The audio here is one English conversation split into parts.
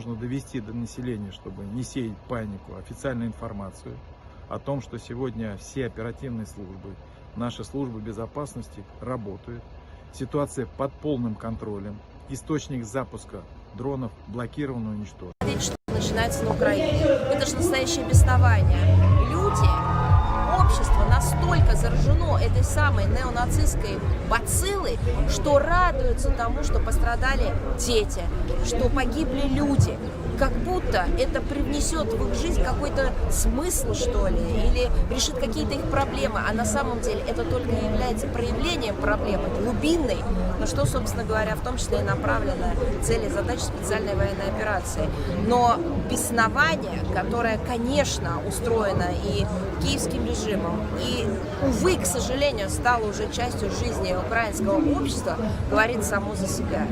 нужно довести до населения, чтобы не сеять панику, официальную информацию о том, что сегодня все оперативные службы, наши службы безопасности работают. Ситуация под полным контролем. Источник запуска дронов блокирован и уничтожен. Что начинается на Украине. Это же настоящее беснование. Люди, общество настолько заражено этой самой неонацистской бациллой, что радуются тому, что пострадали дети, что погибли люди. Как будто это привнесет в их жизнь какой-то смысл, что ли, или решит какие-то их проблемы, а на самом деле это только является проявлением проблемы, глубинной, на что, собственно говоря, в том числе и направлена цель и задача специальной военной операции. Но беснование, которое, конечно, устроено и киевским режимом, и, увы, к сожалению, стало уже частью жизни украинского общества, говорит само за себя.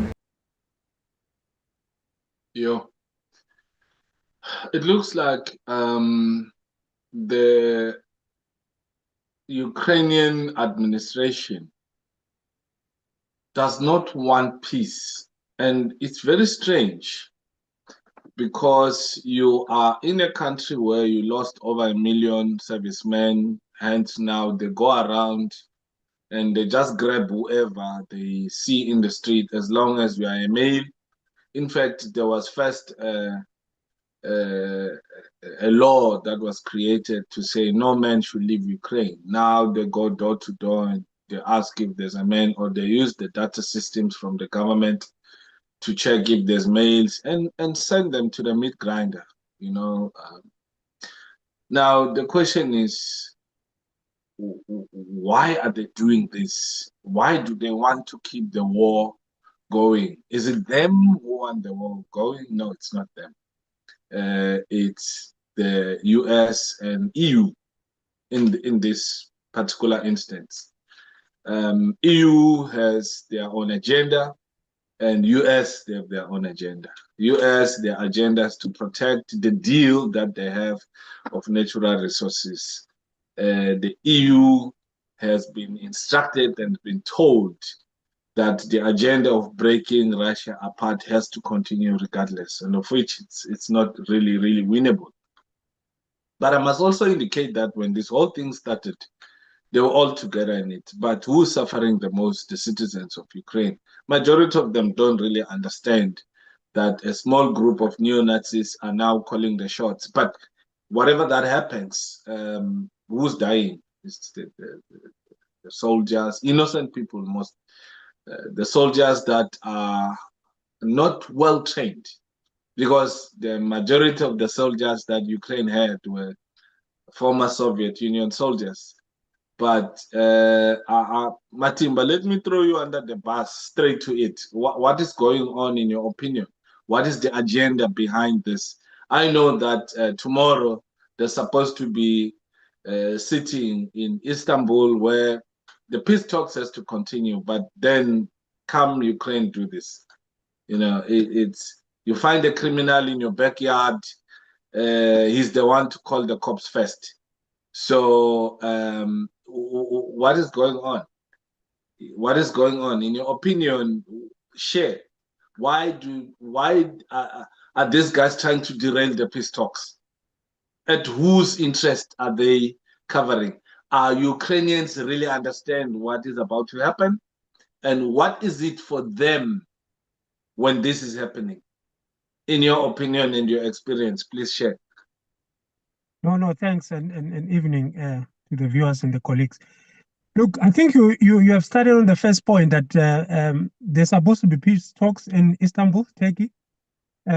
It looks like the Ukrainian administration does not want peace. And it's very strange because you are in a country where you lost over 1 million servicemen, and now they go around and they just grab whoever they see in the street as long as you are a male. In fact, there was first a law that was created to say no man should leave Ukraine. Now they go door to door and they ask if there's a man, or they use the data systems from the government to check if there's males and send them to the meat grinder, you know. Now the question is, why are they doing this? Why do they want to keep the war going? Is it them who want the war going? No, it's not them. It's the US and EU in this particular instance. EU has their own agenda, and US, they have their own agenda. US, their agenda is to protect the deal that they have of natural resources. The EU has been instructed and been told that the agenda of breaking Russia apart has to continue regardless, and of which it's not really winnable. But I must also indicate that when this whole thing started, they were all together in it. But who's suffering the most? The citizens of Ukraine. Majority of them don't really understand that a small group of neo-Nazis are now calling the shots. But whatever that happens, who's dying? It's the soldiers, innocent people most. The soldiers that are not well trained, because the majority of the soldiers that Ukraine had were former Soviet Union soldiers. But Matimba, let me throw you under the bus straight to it. What is going on in your opinion? What is the agenda behind this? I know that tomorrow they're supposed to be sitting in Istanbul where the peace talks has to continue, but then come Ukraine do this. You know, it's you find a criminal in your backyard, he's the one to call the cops first. So what is going on? What is going on? In your opinion, share. Why are these guys trying to derail the peace talks? At whose interest are they covering? Are Ukrainians really understand what is about to happen? And what is it for them when this is happening? In your opinion and your experience, please share. No, thanks, and evening to the viewers and the colleagues. Look, I think you have started on the first point that there's supposed to be peace talks in Istanbul, Turkey,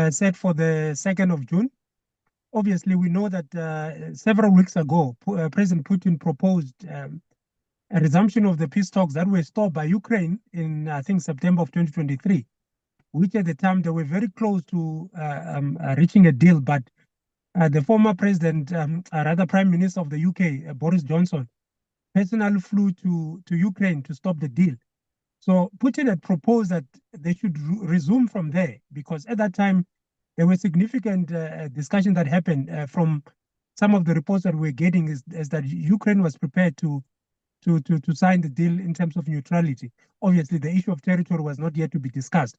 set for the 2nd of June. Obviously, we know that several weeks ago, President Putin proposed a resumption of the peace talks that were stopped by Ukraine in, I think, September of 2023, which at the time they were very close to reaching a deal. But the former president, rather Prime Minister of the UK, Boris Johnson, personally flew to Ukraine to stop the deal. So Putin had proposed that they should resume from there, because at that time, there were significant discussions that happened from some of the reports that we're getting is that Ukraine was prepared to sign the deal in terms of neutrality. Obviously, the issue of territory was not yet to be discussed.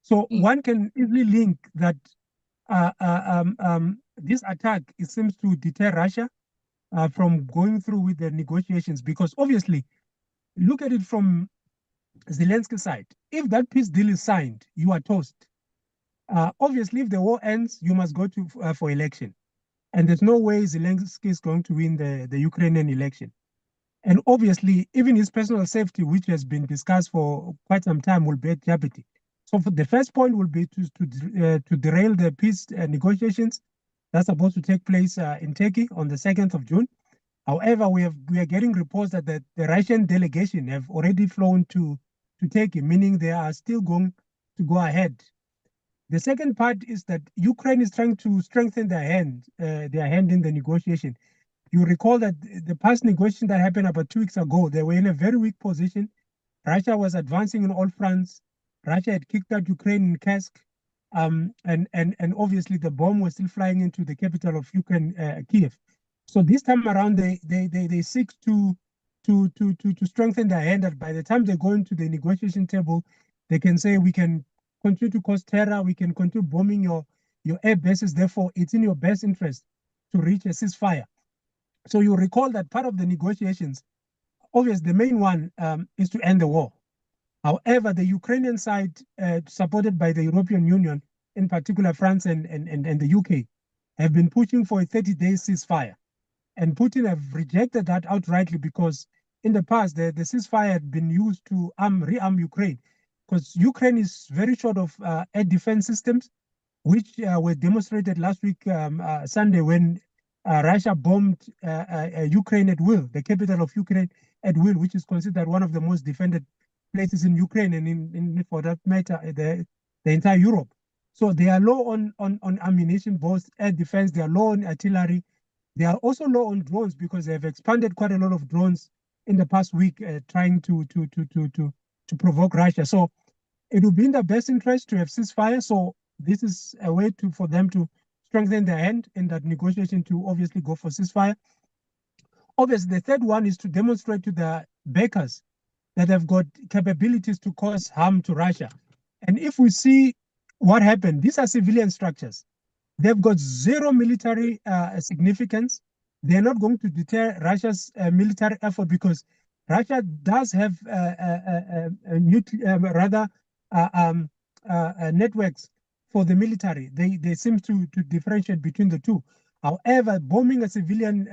So one can easily link that this attack, it seems to deter Russia from going through with the negotiations, because obviously, look at it from Zelensky's side. If that peace deal is signed, you are toast. Obviously, if the war ends, you must go to for election. And there's no way Zelensky is going to win the Ukrainian election. And obviously, even his personal safety, which has been discussed for quite some time, will be at jeopardy. So the first point will be to derail the peace negotiations that's supposed to take place in Turkey on the 2nd of June. However, we are getting reports that the Russian delegation have already flown to Turkey, meaning they are still going to go ahead. The second part is that Ukraine is trying to strengthen their hand in the negotiation. You recall that the past negotiation that happened about 2 weeks ago, they were in a very weak position. Russia was advancing on all fronts. Russia had kicked out Ukraine in Kursk, and obviously the bomb was still flying into the capital of Ukraine, Kiev. So this time around, they seek to strengthen their hand. That by the time they go into the negotiation table, they can say, we can continue to cause terror, we can continue bombing your air bases. Therefore, it's in your best interest to reach a ceasefire. So you recall that part of the negotiations, obviously the main one is to end the war. However, the Ukrainian side, supported by the European Union, in particular France and the UK, have been pushing for a 30-day ceasefire. And Putin have rejected that outrightly, because in the past, the ceasefire had been used to rearm Ukraine, because Ukraine is very short of air defense systems, which were demonstrated last week, Sunday, when Russia bombed Ukraine at will, the capital of Ukraine at will, which is considered one of the most defended places in Ukraine, and in for that matter, the entire Europe. So they are low on ammunition, both air defense, they are low on artillery. They are also low on drones, because they have expanded quite a lot of drones in the past week, trying to provoke Russia. So it would be in their best interest to have ceasefire. So this is a way for them to strengthen their hand in that negotiation, to obviously go for ceasefire. Obviously, the third one is to demonstrate to the backers that have got capabilities to cause harm to Russia. And if we see what happened, these are civilian structures. They've got zero military significance. They're not going to deter Russia's military effort, because Russia does have networks for the military. They seem to differentiate between the two. However, bombing a civilian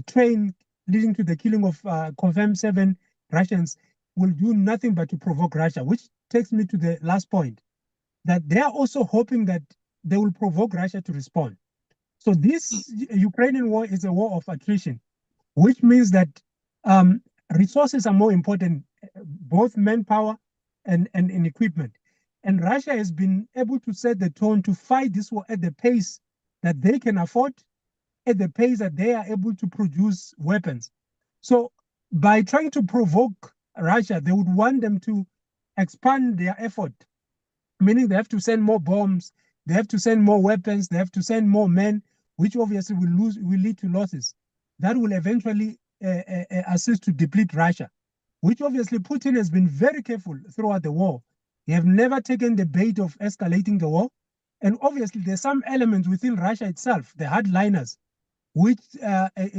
train, leading to the killing of confirmed 7 Russians, will do nothing but to provoke Russia, which takes me to the last point, that they are also hoping that they will provoke Russia to respond. So this Ukrainian war is a war of attrition, which means that resources are more important, both manpower and equipment. And Russia has been able to set the tone to fight this war at the pace that they can afford, at the pace that they are able to produce weapons. So by trying to provoke Russia, they would want them to expand their effort, meaning they have to send more bombs, they have to send more weapons, they have to send more men, which obviously will lead to losses. That will eventually assist to deplete Russia, which obviously Putin has been very careful throughout the war. He have never taken the bait of escalating the war. And obviously there's some elements within Russia itself, the hardliners, which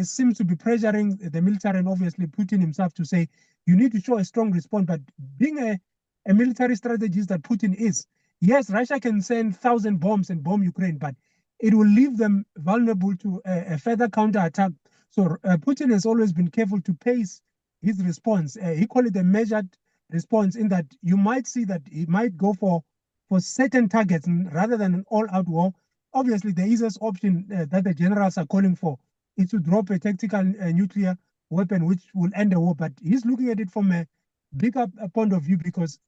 seems to be pressuring the military, and obviously Putin himself, to say, you need to show a strong response. But being a military strategist that Putin is, yes, Russia can send 1,000 bombs and bomb Ukraine, but it will leave them vulnerable to a further counterattack. So Putin has always been careful to pace his response. He called it a measured response, in that you might see that he might go for certain targets rather than an all-out war. Obviously, the easiest option that the generals are calling for is to drop a tactical nuclear weapon, which will end the war. But he's looking at it from a bigger point of view, because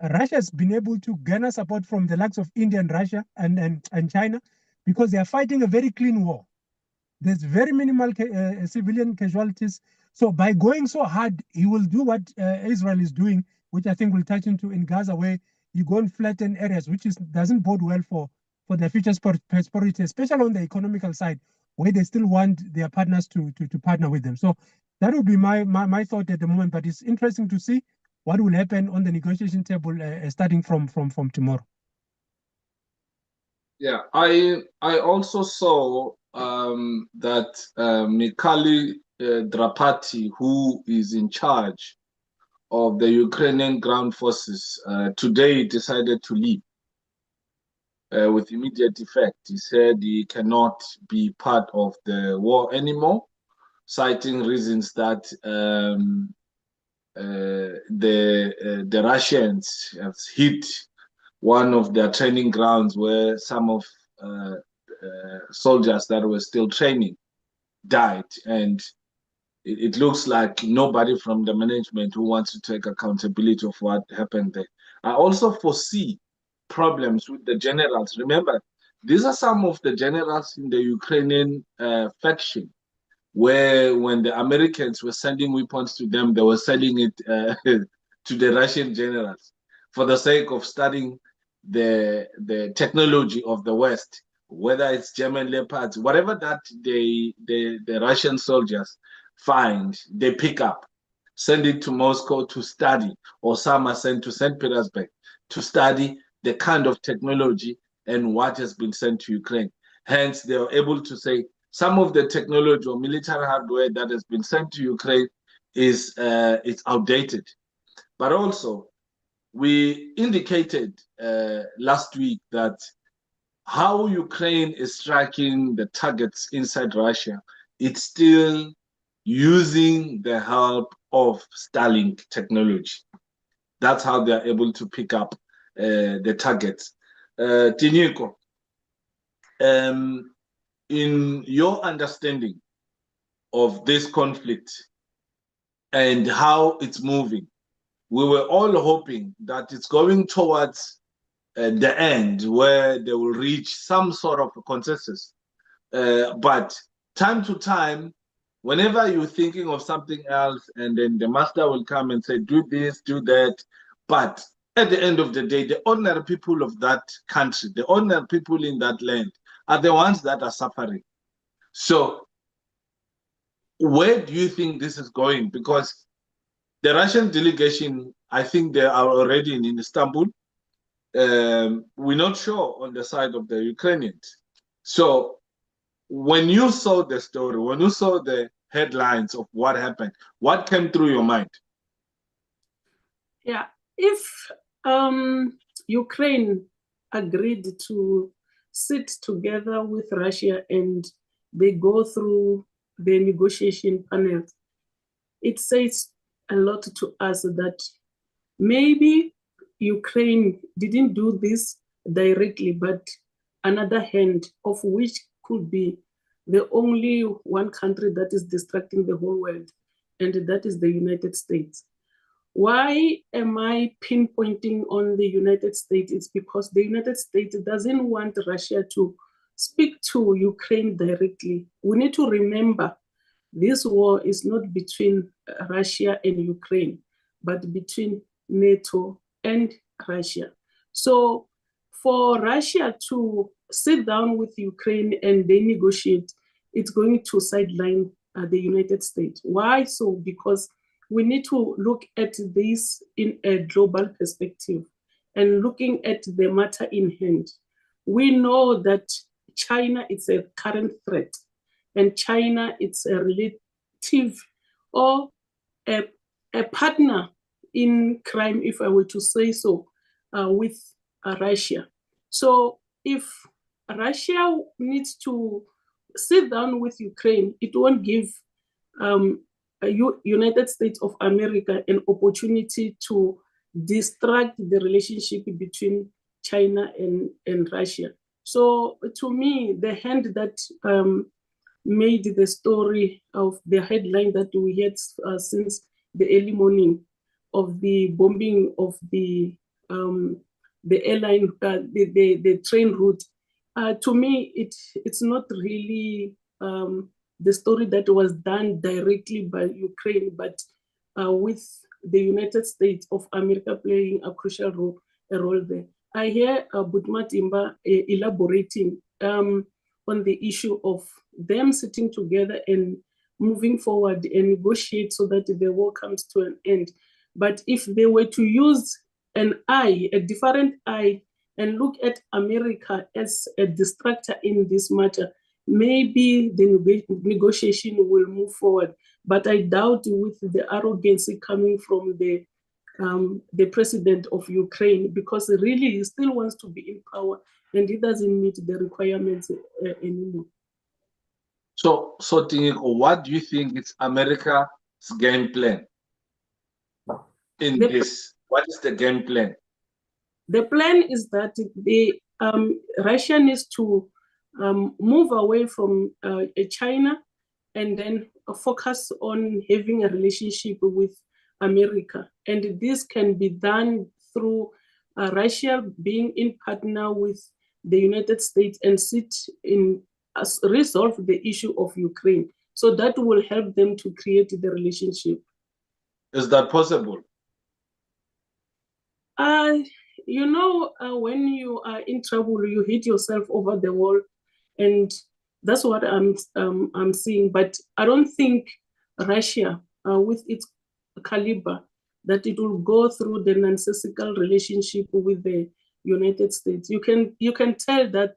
Russia has been able to garner support from the likes of India and Russia and China, because they are fighting a very clean war. There's very minimal civilian casualties. So by going so hard, he will do what Israel is doing, which I think we'll touch into in Gaza, where you go and flatten areas, which doesn't bode well for their future prosperity, especially on the economical side, where they still want their partners to partner with them. So that would be my thought at the moment. But it's interesting to see what will happen on the negotiation table starting from tomorrow. Yeah, I also saw that Mikhail Drapati, who is in charge of the Ukrainian ground forces, today decided to leave with immediate effect. He said he cannot be part of the war anymore, citing reasons that the Russians have hit one of their training grounds where some of soldiers that were still training died, and it looks like nobody from the management who wants to take accountability of what happened there. I also foresee problems with the generals. Remember, these are some of the generals in the Ukrainian faction, where when the Americans were sending weapons to them, they were selling it to the Russian generals for the sake of studying the technology of the West, whether it's German Leopards, whatever that the Russian soldiers find, they pick up, send it to Moscow to study, or some are sent to St. Petersburg to study the kind of technology and what has been sent to Ukraine. Hence, they are able to say some of the technology or military hardware that has been sent to Ukraine is it's outdated. But also, we indicated last week that how Ukraine is striking the targets inside Russia, it's still using the help of Starlink technology. That's how they are able to pick up the targets. Tiniko, in your understanding of this conflict and how it's moving, we were all hoping that it's going towards the end where they will reach some sort of consensus. But time to time, whenever you're thinking of something else, and then the master will come and say, do this, do that. But at the end of the day, the ordinary people of that country, the ordinary people in that land are the ones that are suffering. So where do you think this is going? Because the Russian delegation, I think they are already in Istanbul. We're not sure on the side of the Ukrainians. So when you saw the story, when you saw the headlines of what happened, what came through your mind? Yeah, if Ukraine agreed to sit together with Russia and they go through the negotiation panel, it says a lot to us that maybe Ukraine didn't do this directly, but another hand of which could be the only one country that is distracting the whole world, and that is the United States. Why am I pinpointing on the United States? It's because the United States doesn't want Russia to speak to Ukraine directly. We need to remember this war is not between Russia and Ukraine, but between NATO and Russia. So for Russia to sit down with Ukraine and they negotiate, it's going to sideline the United States. Why so? Because we need to look at this in a global perspective and looking at the matter in hand. We know that China is a current threat, and China is a relative or a partner in crime, if I were to say so, with Russia. So if Russia needs to sit down with Ukraine, it won't give United States of America an opportunity to distract the relationship between China and Russia. So to me, the hand that made the story of the headline that we had since the early morning of the bombing of the airline, the train route, to me, it's not really the story that was done directly by Ukraine, but with the United States of America playing a crucial role there. I hear Butmatimba elaborating on the issue of them sitting together and moving forward and negotiate so that the war comes to an end. But if they were to use an eye, a different eye and look at America as a distractor in this matter, maybe the negotiation will move forward. But I doubt, with the arrogance coming from the president of Ukraine, because really he still wants to be in power and he doesn't meet the requirements anymore. So Tiniko, what do you think is America's game plan in this? What is the game plan? The plan is that Russia needs to move away from China and then focus on having a relationship with America. And this can be done through Russia being in partner with the United States and resolve the issue of Ukraine. So that will help them to create the relationship. Is that possible? When you are in trouble, you hit yourself over the wall, and that's what I'm seeing. But I don't think Russia, with its caliber, that it will go through the nonsensical relationship with the United States. You can tell that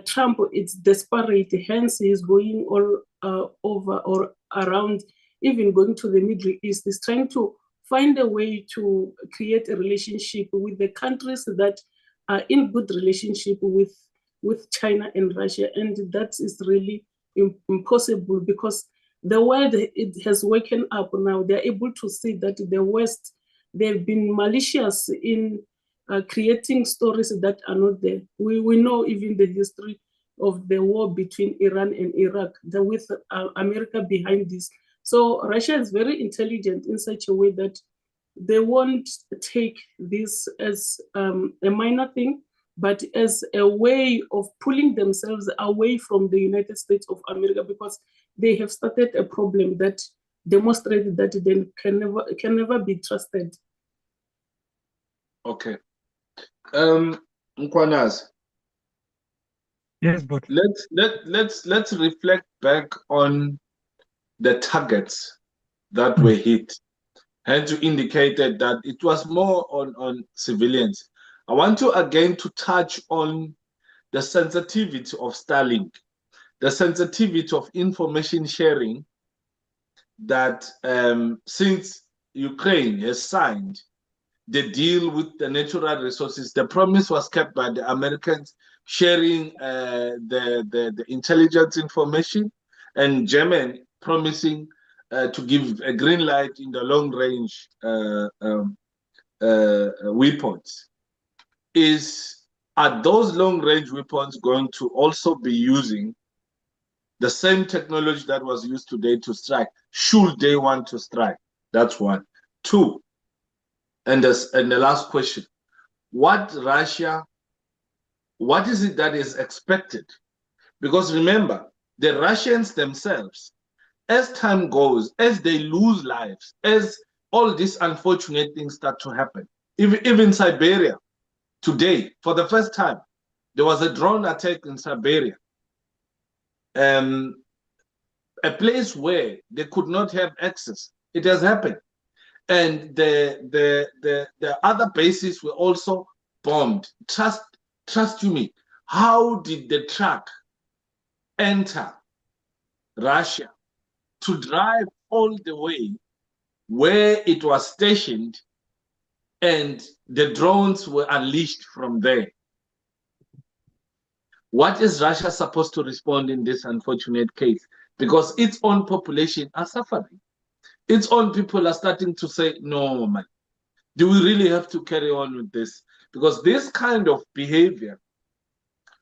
Trump is desperate, hence he is going all over or around, even going to the Middle East. He's trying to find a way to create a relationship with the countries that are in good relationship with China and Russia, and that is really impossible, because the world, it has woken up now. They're able to see that the West, they've been malicious in creating stories that are not there. We know even the history of the war between Iran and Iraq, with America behind this. So Russia is very intelligent in such a way that they won't take this as a minor thing, but as a way of pulling themselves away from the United States of America, because they have started a problem that demonstrated that they can never be trusted. Okay. Nkwanaz. Yes, but let's reflect back on the targets that were hit. And you indicated that it was more on civilians. I want to again to touch on the sensitivity of Starlink, the sensitivity of information sharing, that since Ukraine has signed the deal with the natural resources, the promise was kept by the Americans, sharing the intelligence information, and Germany promising to give a green light in the long-range weapons. Are those long-range weapons going to also be using the same technology that was used today to strike, should they want to strike? That's one. Two, and the last question, what is it that is expected? Because remember, the Russians themselves, as time goes, as they lose lives, as all these unfortunate things start to happen, even Siberia, today, for the first time, there was a drone attack in Siberia, a place where they could not have access. It has happened. And the other bases were also bombed. Trust you me, how did the truck enter Russia to drive all the way where it was stationed, and the drones were unleashed from there? What is Russia supposed to respond in this unfortunate case? Because its own population are suffering. Its own people are starting to say, no, man, do we really have to carry on with this? Because this kind of behavior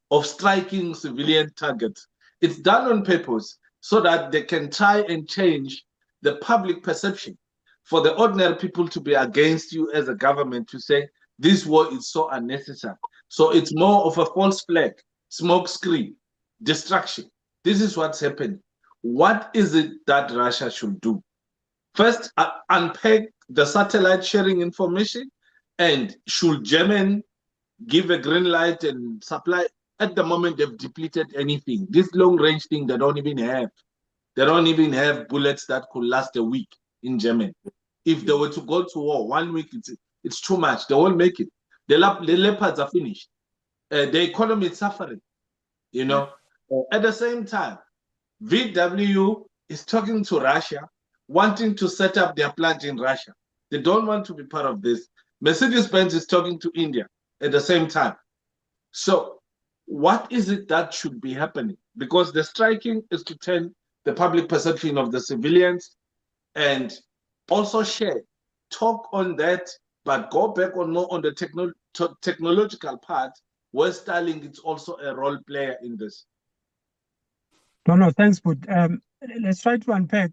of striking civilian targets, it's done on purpose so that they can try and change the public perception, for the ordinary people to be against you as a government, to say this war is so unnecessary. So it's more of a false flag, smoke screen, distraction. This is what's happening. What is it that Russia should do? First, unpack the satellite sharing information, and should Germany give a green light and supply? At the moment, they've depleted anything. This long-range thing, they don't even have. They don't even have bullets that could last a week in Germany. If they were to go to war 1 week, it's too much. They won't make it. The leopards are finished. The economy is suffering. You know, at the same time, VW is talking to Russia, wanting to set up their plant in Russia. They don't want to be part of this. Mercedes-Benz is talking to India at the same time. So what is it that should be happening? Because the striking is to turn the public perception of the civilians and also share, talk on that, but go back on more on the technological part, where Starlink is also a role player in this. No, thanks, but let's try to unpack.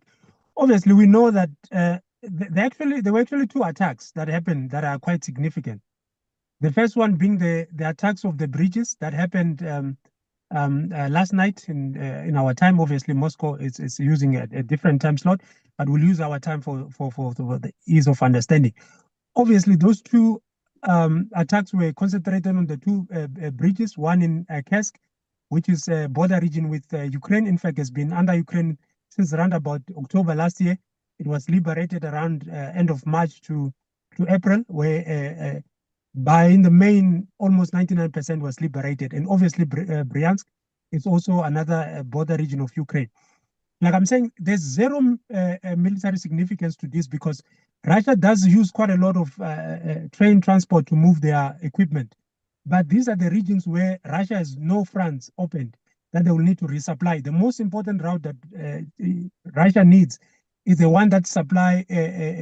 Obviously, we know that there were actually two attacks that happened that are quite significant. The first one being the attacks of the bridges that happened last night in our time. Obviously, Moscow is using a different time slot, but we'll use our time for the ease of understanding. Obviously, those two attacks were concentrated on the two bridges, one in Kursk, which is a border region with Ukraine. In fact, has been under Ukraine since around about October last year. It was liberated around end of March to April, where by in the main, almost 99% was liberated. And obviously, Bryansk is also another border region of Ukraine. Like I'm saying, there's zero military significance to this because Russia does use quite a lot of train transport to move their equipment. But these are the regions where Russia has no fronts opened that they will need to resupply. The most important route that Russia needs is the one that supply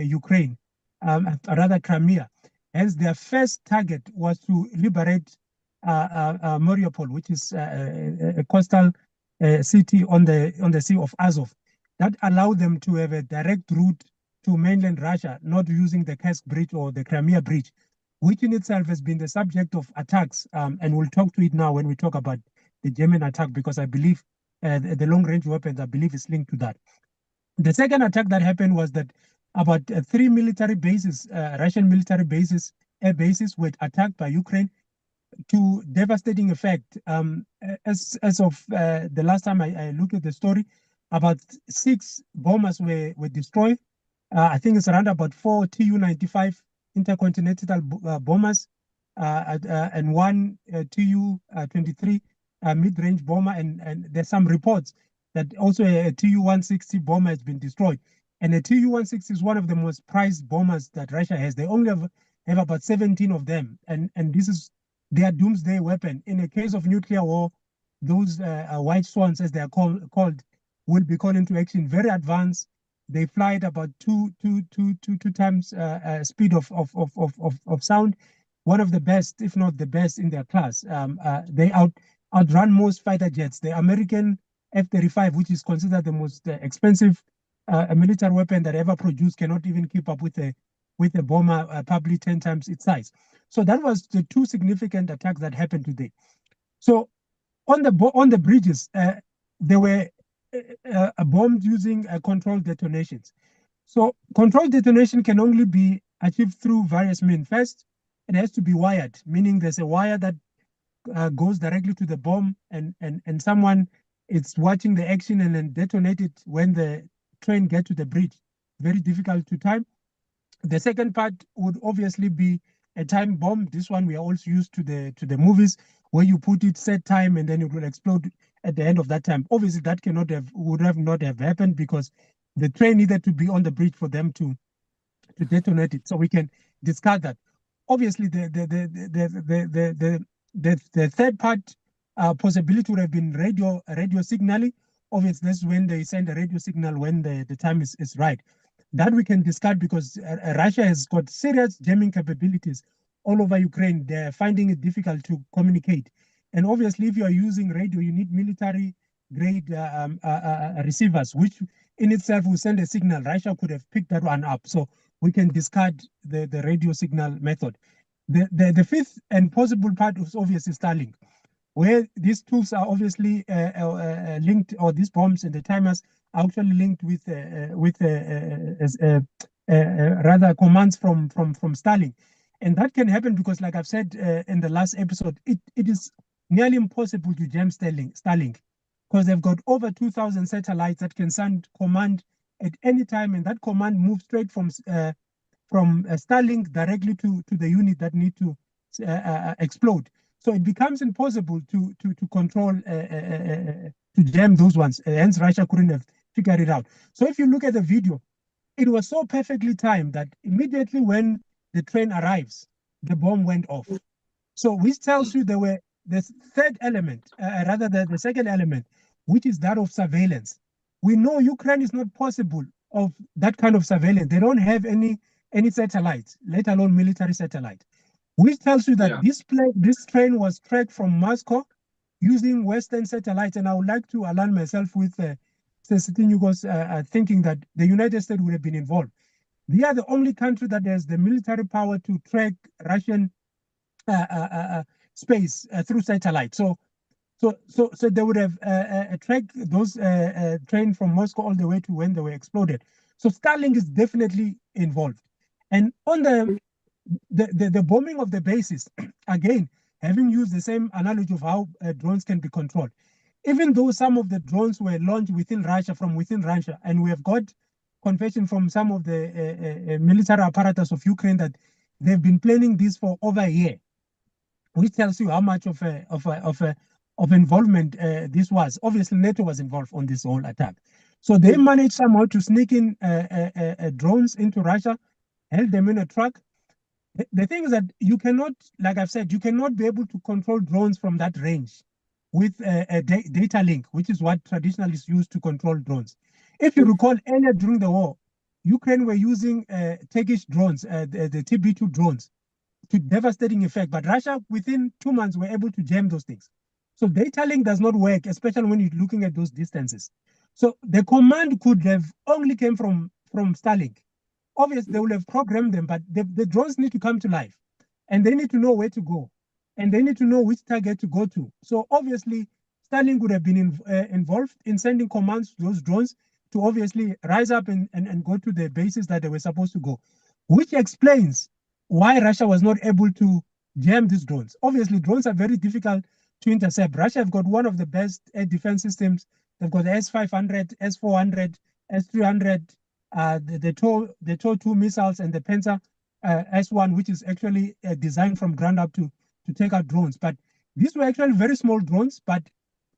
Ukraine, rather Crimea. Hence, their first target was to liberate Mariupol, which is a coastal city on the Sea of Azov. That allowed them to have a direct route to mainland Russia, not using the Kursk Bridge or the Crimea Bridge, which in itself has been the subject of attacks. And we'll talk to it now when we talk about the German attack, because I believe the long-range weapons, I believe, is linked to that. The second attack that happened was that about 3 military bases, Russian military bases, air bases, were attacked by Ukraine to devastating effect. As of the last time I looked at the story, about 6 bombers were destroyed. I think it's around about 4 Tu-95 intercontinental bombers and 1 Tu-23 mid-range bomber. And there's some reports that also a Tu-160 bomber has been destroyed. And a Tu-160 is one of the most prized bombers that Russia has. They only have about 17 of them. And this is their doomsday weapon. In a case of nuclear war, those white swans, as they are called, will be called into action very advanced. They fly at about two times speed of sound. One of the best, if not the best, in their class. They outrun most fighter jets. The American F-35, which is considered the most expensive military weapon that ever produced, cannot even keep up with a bomber probably 10 times its size. So that was the two significant attacks that happened today. So on the bridges, there were bombs using controlled detonations. So controlled detonation can only be achieved through various means. First, it has to be wired, meaning there's a wire that goes directly to the bomb, and someone is watching the action and then detonate it when the train gets to the bridge. Very difficult to time. The second part would obviously be a time bomb. This one we are also used to the movies, where you put it set time and then it will explode at the end of that time. Obviously, that would not have happened because the train needed to be on the bridge for them to detonate it. So we can discard that. Obviously, the third part possibility would have been radio signaling. Obviously, that's when they send a radio signal when the time is right. That we can discard because Russia has got serious jamming capabilities all over Ukraine. They're finding it difficult to communicate. And obviously, if you are using radio, you need military-grade receivers, which in itself will send a signal. Russia could have picked that one up. So we can discard the radio signal method. The fifth and possible part is obviously Starlink, where these tools are obviously linked, or these bombs and the timers are actually linked with rather commands from Starlink. And that can happen because, like I've said in the last episode, it is nearly impossible to jam Starlink because they've got over 2,000 satellites that can send command at any time, and that command moves straight from Starlink directly to the unit that need to explode. So it becomes impossible to control, to jam those ones. Hence, Russia couldn't have figured it out. So if you look at the video, it was so perfectly timed that immediately when the train arrives, the bomb went off. So which tells you there were the third element, rather the second element, which is that of surveillance. We know Ukraine is not possible of that kind of surveillance. They don't have any satellites, let alone military satellite, which tells you that this train was tracked from Moscow using Western satellites. And I would like to align myself with Sesitinyugo's thinking that the United States would have been involved. They are the only country that has the military power to track Russian space through satellite. So they would have tracked those trains from Moscow all the way to when they were exploded. So Starlink is definitely involved. And on the bombing of the bases, again, having used the same analogy of how drones can be controlled, even though some of the drones were launched from within Russia, and we have got confession from some of the military apparatus of Ukraine that they've been planning this for over a year, which tells you how much of involvement this was. Obviously, NATO was involved on this whole attack. So they managed somehow to sneak in drones into Russia, held them in a truck. The thing is that you cannot, like I've said, you cannot be able to control drones from that range with a data link, which is what traditionally is used to control drones. If you recall, earlier during the war, Ukraine were using Turkish drones, the TB2 drones, to devastating effect. But Russia, within 2 months, were able to jam those things. So data link does not work, especially when you're looking at those distances. So the command could have only came from Starlink. Obviously, they will have programmed them, but the drones need to come to life, and they need to know where to go, and they need to know which target to go to. So obviously, Starlink would have been involved in sending commands to those drones to obviously rise up and go to the bases that they were supposed to go, which explains why Russia was not able to jam these drones. Obviously, drones are very difficult to intercept. Russia have got one of the best air defense systems. They've got the S-500, S-400, S-300, the TOW-2 missiles, and the Penta S-1, which is actually designed from ground up to take out drones. But these were actually very small drones, but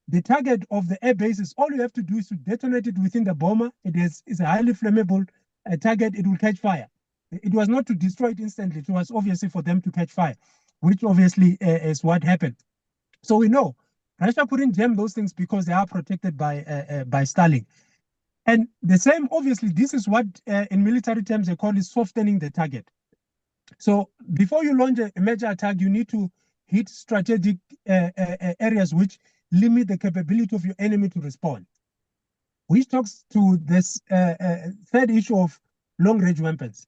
the target of the air bases, all you have to do is to detonate it within the bomber. It is a highly flammable target. It will catch fire. It was not to destroy it instantly. It was obviously for them to catch fire, which obviously is what happened. So we know Russia couldn't jam those things because they are protected by Starlink. And the same, obviously, this is what in military terms they call it softening the target. So before you launch a major attack, you need to hit strategic areas which limit the capability of your enemy to respond, which talks to this third issue of long-range weapons.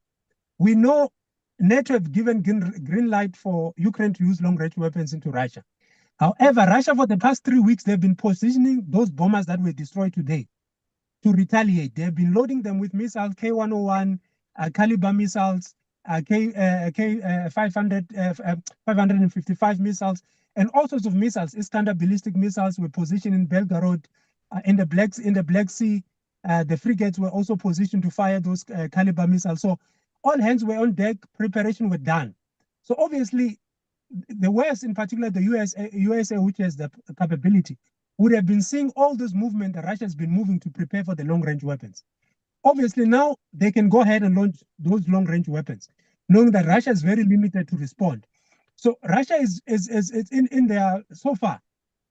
We know NATO have given green light for Ukraine to use long-range weapons into Russia. However, Russia, for the past 3 weeks, they've been positioning those bombers that were destroyed today to retaliate. They've been loading them with missiles, K101, caliber missiles, K555 missiles, and all sorts of missiles. Iskander ballistic missiles were positioned in Belgorod, in the Black Sea. The frigates were also positioned to fire those caliber missiles. So all hands were on deck, preparation were done. So obviously, the West, in particular the USA, which has the capability, would have been seeing all this movement that Russia has been moving to prepare for the long-range weapons. Obviously, now they can go ahead and launch those long-range weapons, knowing that Russia is very limited to respond. So Russia is in there so far.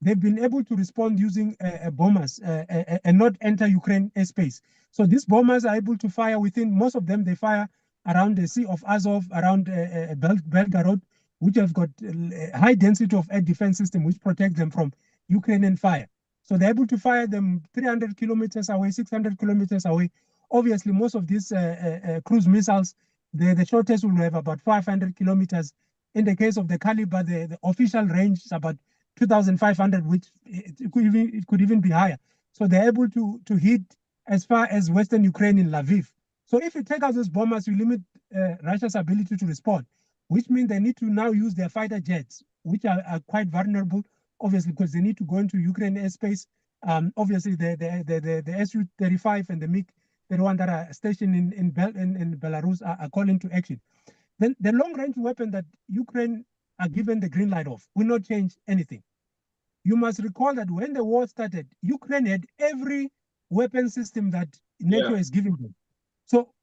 They've been able to respond using bombers and not enter Ukraine airspace. So these bombers are able to fire within, most of them, they fire around the Sea of Azov, around Belgorod, which have got high density of air defense system, which protect them from Ukrainian fire. So they're able to fire them 300 kilometers away, 600 kilometers away. Obviously, most of these cruise missiles, the shortest will have about 500 kilometers. In the case of the caliber, the official range is about 2,500, which it could even be higher. So they're able to hit as far as Western Ukraine in Lviv. So if you take out those bombers, you limit Russia's ability to respond, which means they need to now use their fighter jets, which are quite vulnerable, obviously, because they need to go into Ukraine airspace. Obviously, the Su-35 and the MiG-31 that are stationed in Belarus are called into action. Then the long-range weapon that Ukraine are given the green light off, will not change anything. You must recall that when the war started, Ukraine had every weapon system that NATO is giving them. So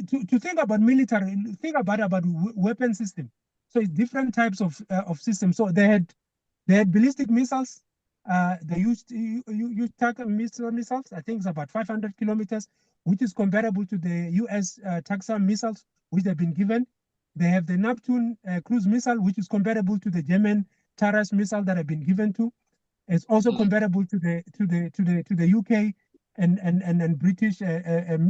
to think about military, think about weapon system. So it's different types of systems. So they had ballistic missiles. They used missiles. I think it's about 500 kilometers, which is comparable to the U.S. Taxam missiles, which they've been given. They have the Neptune cruise missile, which is comparable to the German Taurus missile that have been given to. It's also comparable to the UK and British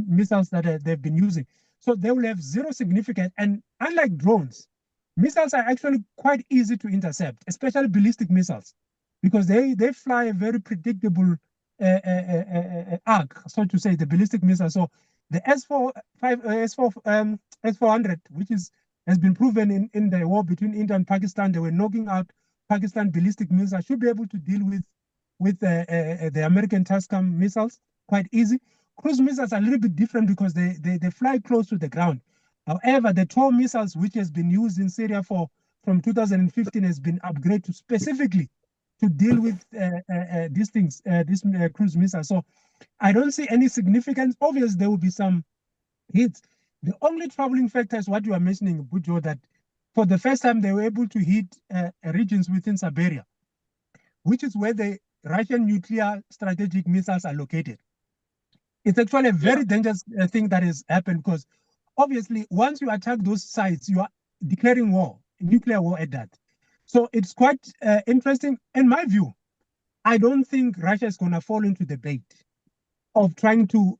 missiles that they've been using. So they will have zero significance. And unlike drones, missiles are actually quite easy to intercept, especially ballistic missiles, because they fly a very predictable arc, so to say, the ballistic missile. So the S-400, which has been proven in the war between India and Pakistan, they were knocking out Pakistan ballistic missiles, should be able to deal with the American Tascam missiles quite easy. Cruise missiles are a little bit different because they fly close to the ground. However, the TOR missiles, which has been used in Syria from 2015, has been upgraded specifically to deal with these things, these cruise missiles. So I don't see any significance. Obviously, there will be some hits. The only troubling factor is what you are mentioning, Bujo, that for the first time, they were able to hit regions within Siberia, which is where the Russian nuclear strategic missiles are located. It's actually a very dangerous thing that has happened, because obviously, once you attack those sites, you are declaring war, nuclear war at that. So it's quite interesting. In my view, I don't think Russia is going to fall into the bait of trying to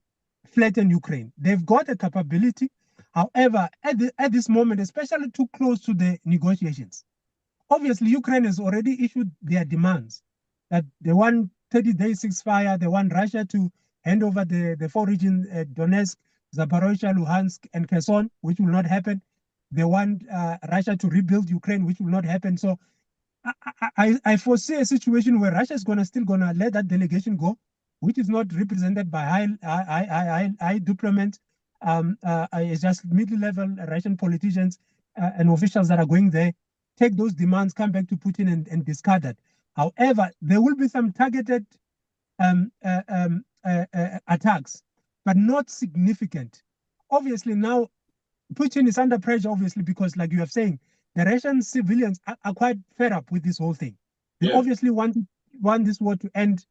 flatten Ukraine. They've got a capability. However, at this moment, especially too close to the negotiations, obviously Ukraine has already issued their demands that they want 30-day ceasefire. They want Russia to hand over the four regions, Donetsk, Zaporozhye, Luhansk, and Kherson, which will not happen. They want Russia to rebuild Ukraine, which will not happen. So I foresee a situation where Russia is still gonna let that delegation go, which is not represented by high diplomats. It's just middle-level Russian politicians and officials that are going there, take those demands, come back to Putin and discard that. However, there will be some targeted attacks, but not significant. Obviously, now Putin is under pressure, obviously, because, like you are saying, the Russian civilians are quite fed up with this whole thing. They obviously want this war to end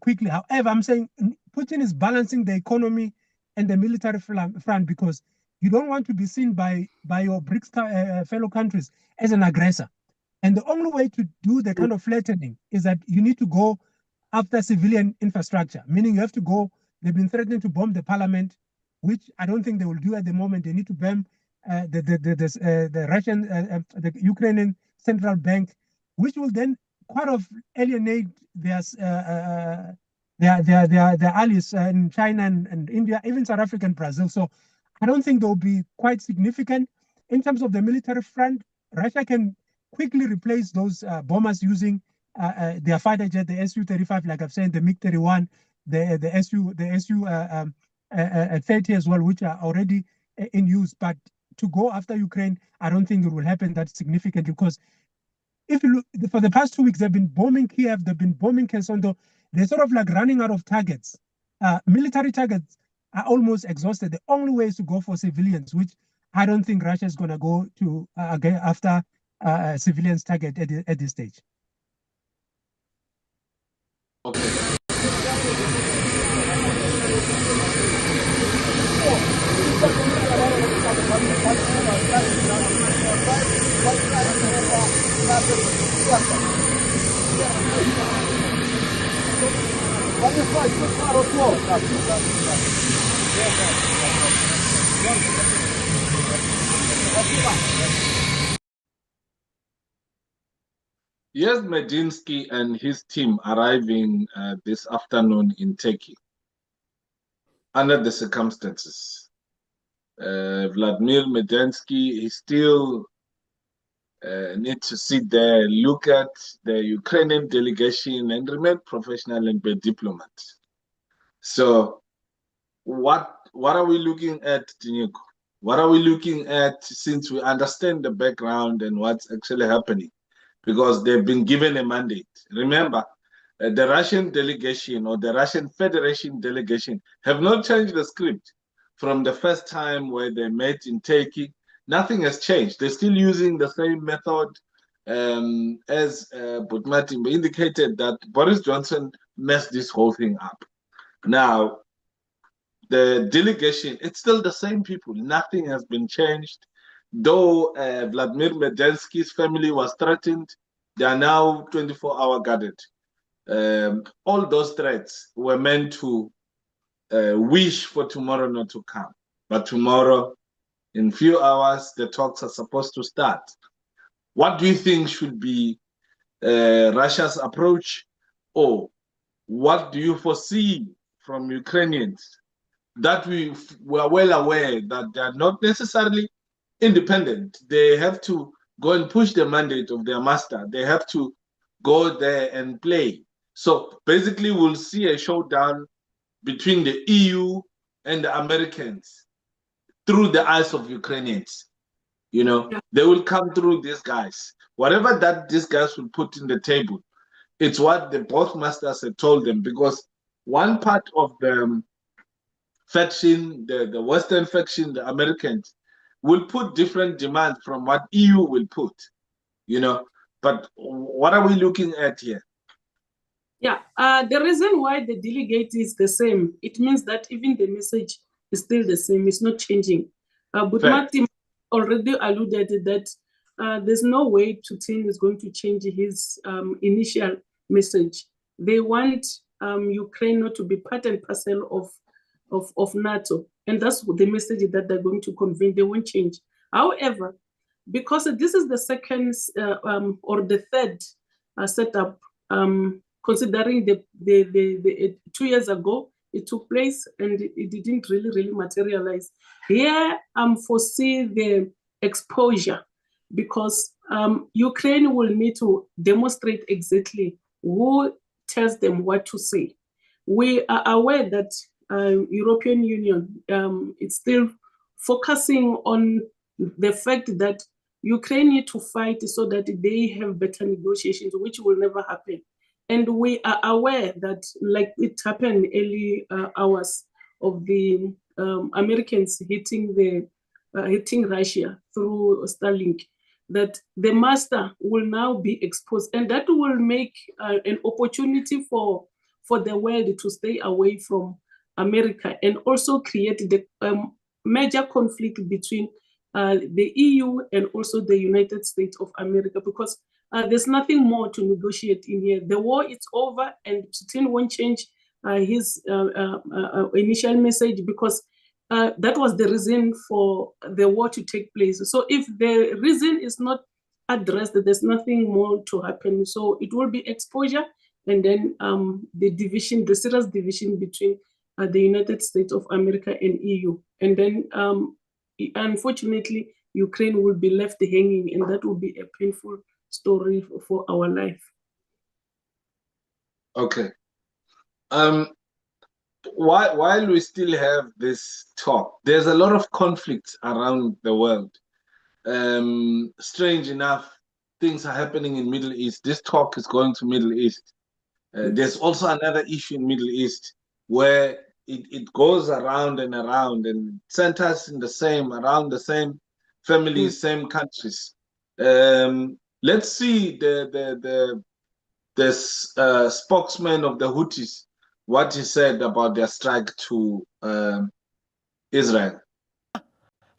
quickly. However, I'm saying Putin is balancing the economy and the military front, because you don't want to be seen by your BRICS fellow countries as an aggressor. And the only way to do the kind of flattening is that you need to go after civilian infrastructure, meaning you have to go. They've been threatening to bomb the parliament, which I don't think they will do at the moment. They need to bomb the Russian, the Ukrainian central bank, which will then kind of alienate their allies in China and India, even South Africa and Brazil. So I don't think they'll be quite significant. In terms of the military front, Russia can quickly replace those bombers using their fighter jet, the Su-35, like I've said, the MiG-31, the Su-30 as well, which are already in use. But to go after Ukraine, I don't think it will happen that significantly, because if you look, for the past 2 weeks, they've been bombing Kiev, they've been bombing Kherson. They're sort of like running out of targets. Military targets are almost exhausted. The only way is to go for civilians, which I don't think Russia is going to go to again after civilians target at this stage. Okay. Yes, Medinsky and his team arriving this afternoon in Turkey under the circumstances. Vladimir Medinsky, he still needs to sit there, look at the Ukrainian delegation and remain professional and be diplomats. So what are we looking at, Tinyuko? What are we looking at since we understand the background and what's actually happening? Because they've been given a mandate. Remember, the Russian delegation or the Russian Federation delegation have not changed the script from the first time where they met in Turkey. Nothing has changed. They're still using the same method as Butmatim indicated that Boris Johnson messed this whole thing up. Now, the delegation, it's still the same people. Nothing has been changed. Though Vladimir Medensky's family was threatened, they are now 24-hour guarded. All those threats were meant to wish for tomorrow not to come. But tomorrow, in few hours, the talks are supposed to start. What do you think should be Russia's approach? Or what do you foresee from Ukrainians? That we are well aware that they are not necessarily independent. They have to go and push the mandate of their master. They have to go there and play. So basically, we'll see a showdown between the EU and the Americans through the eyes of Ukrainians. You know, they will come through these guys. Whatever that these guys will put in the table, it's what the both masters had told them, because one part of the faction, the Western faction, the Americans, will put different demands from what EU will put, you know. But what are we looking at here? Yeah, the reason why the delegate is the same, it means that even the message is still the same, it's not changing. But Martin already alluded that there's no way Putin is going to change his initial message. They want Ukraine not to be part and parcel of NATO. And that's the message that they're going to convey. They won't change. However, because this is the second or the third setup, considering the 2 years ago, it took place and it didn't really materialize. Here, foresee the exposure, because Ukraine will need to demonstrate exactly who tells them what to say. We are aware that European Union is still focusing on the fact that Ukraine need to fight so that they have better negotiations, which will never happen. And we are aware that, like it happened early hours of the Americans hitting Russia through Starlink, that the master will now be exposed, and that will make an opportunity for the world to stay away from America, and also create the major conflict between the EU and also the United States of America, because there's nothing more to negotiate in here. The war is over, and Putin won't change his initial message, because that was the reason for the war to take place. So if the reason is not addressed, there's nothing more to happen. So it will be exposure, and then the serious division between the United States of America and EU. And then unfortunately, Ukraine will be left hanging, and that will be a painful story for our life. Okay. While we still have this talk, there's a lot of conflicts around the world. Strange enough, things are happening in Middle East. This talk is going to Middle East. There's also another issue in Middle East where it goes around and around and centers in around the same families, same countries. Let's see the spokesman of the Houthis, what he said about their strike to Israel.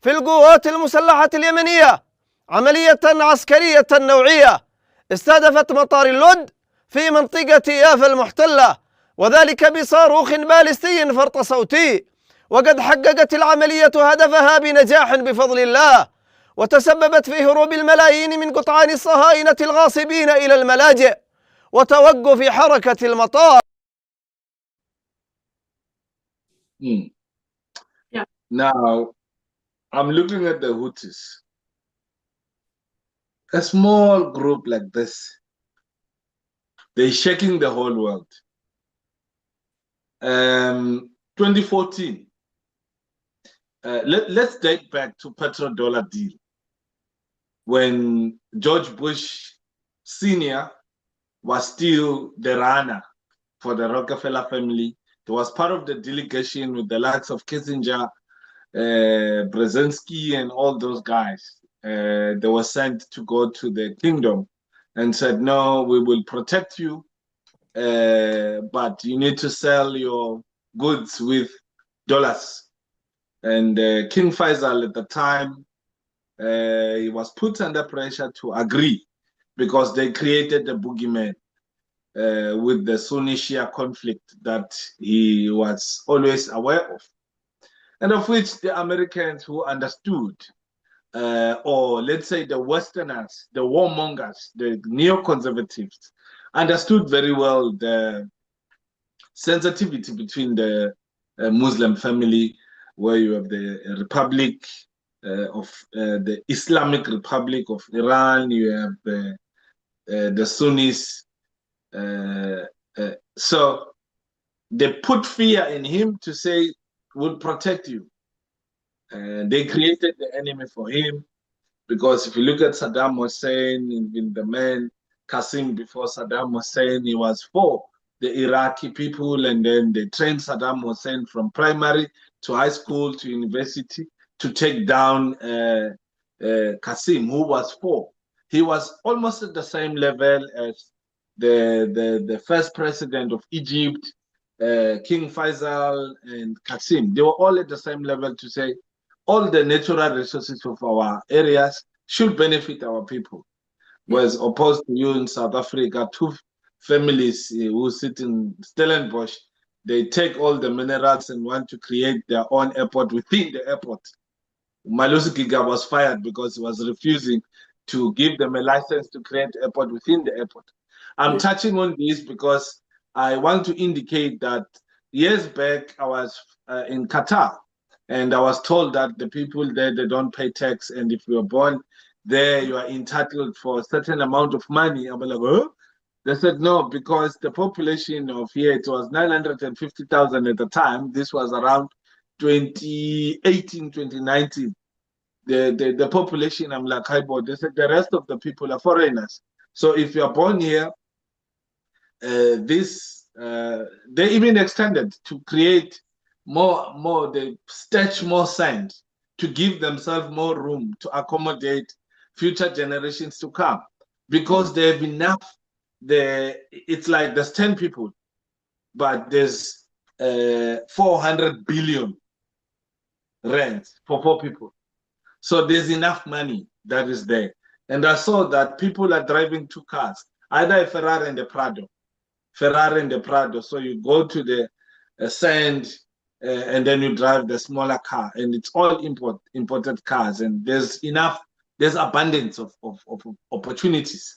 في القوات المسلحة اليمنية عملية عسكرية نوعية استهدفت مطار اللد في منطقة يافا المحتلة، وذلك بصاروخ باليستي فرط صوتي، وقد حققت العملية هدفها بنجاح بفضل الله، وتسببت في هروب الملايين من قطعان الصهاينة الغاصبين إلى الملاجئ وتوقف حركة المطار. Now, I'm looking at the Houthis. A small group like this, they're shaking the whole world. 2014, let's date back to petrodollar deal. When George Bush Sr. was still the runner for the Rockefeller family, he was part of the delegation with the likes of Kissinger, Brzezinski, and all those guys. They were sent to go to the kingdom and said, no, we will protect you, but you need to sell your goods with dollars. And King Faisal at the time, he was put under pressure to agree because they created the boogeyman with the Sunni Shia conflict that he was always aware of, and of which the Americans who understood, or let's say the Westerners, the warmongers, the neoconservatives, understood very well the sensitivity between the Muslim family, where you have the Republic of the Islamic Republic of Iran, you have the Sunnis. So they put fear in him to say, we'll protect you. They created the enemy for him, because if you look at Saddam Hussein, even the man Qasim before Saddam Hussein, he was for the Iraqi people, and then they trained Saddam Hussein from primary to high school to university to take down Qasim, who was for. He was almost at the same level as the first president of Egypt, King Faisal and Qasim. They were all at the same level to say all the natural resources of our areas should benefit our people. Whereas opposed to you in South Africa, two families who sit in Stellenbosch, they take all the minerals and want to create their own airport within the airport. Malusi Giga was fired because he was refusing to give them a license to create airport within the airport. I'm touching on this because I want to indicate that years back I was in Qatar, and I was told that the people there, they don't pay tax, and if you are born there, you are entitled for a certain amount of money. I'm like, oh? They said no, because the population of here, it was 950,000 at the time. This was around 2018, 2019. The population, I'm like, hi, boy. They said the rest of the people are foreigners. So if you are born here, they even extended to create more, they stretch more sand to give themselves more room to accommodate future generations to come, because they have enough. It's like there's 10 people, but there's 400 billion rent for 4 people. So there's enough money that is there. And I saw that people are driving 2 cars, either a Ferrari and a Prado. So you go to the sand, and then you drive the smaller car, and it's all imported cars, and there's abundance of opportunities.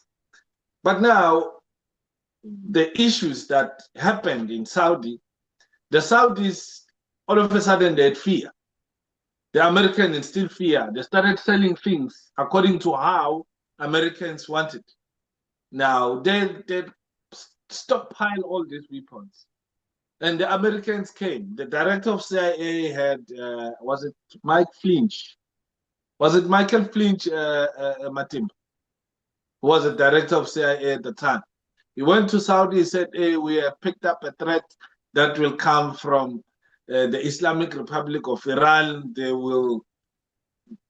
But now the issues that happened in Saudi, the Saudis all of a sudden they had fear. The Americans instilled fear. They started selling things according to how Americans wanted. Now they stockpile all these weapons. And the Americans came. The director of CIA had, was it Mike Flinch? Was it Michael Flinch, Matim? Who was the director of CIA at the time? He went to Saudi, he said, hey, we have picked up a threat that will come from the Islamic Republic of Iran. They will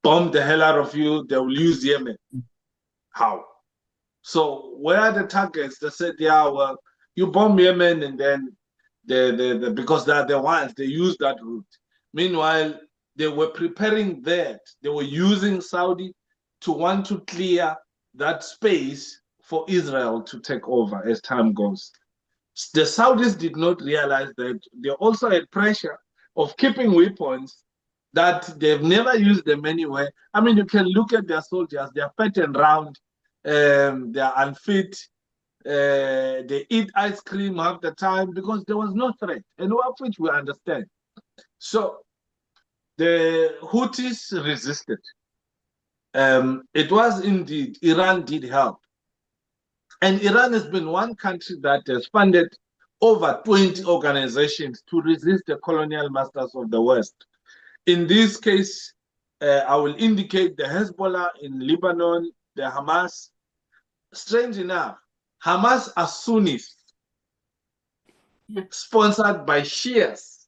bomb the hell out of you. They will use Yemen. How? So where are the targets? They said, yeah, well, you bomb Yemen, and then because they're the ones, they use that route. Meanwhile, they were preparing that. They were using Saudi to want to clear that space for Israel to take over as time goes. The Saudis did not realize that they also had pressure of keeping weapons that they've never used them anywhere. I mean, you can look at their soldiers, they're fat and round, they're unfit, they eat ice cream half the time because there was no threat, and of which we understand. So the Houthis resisted. It was indeed, Iran did help. And Iran has been one country that has funded over 20 organizations to resist the colonial masters of the West. In this case, I will indicate the Hezbollah in Lebanon, the Hamas. Strange enough, Hamas are Sunnis, sponsored by Shias.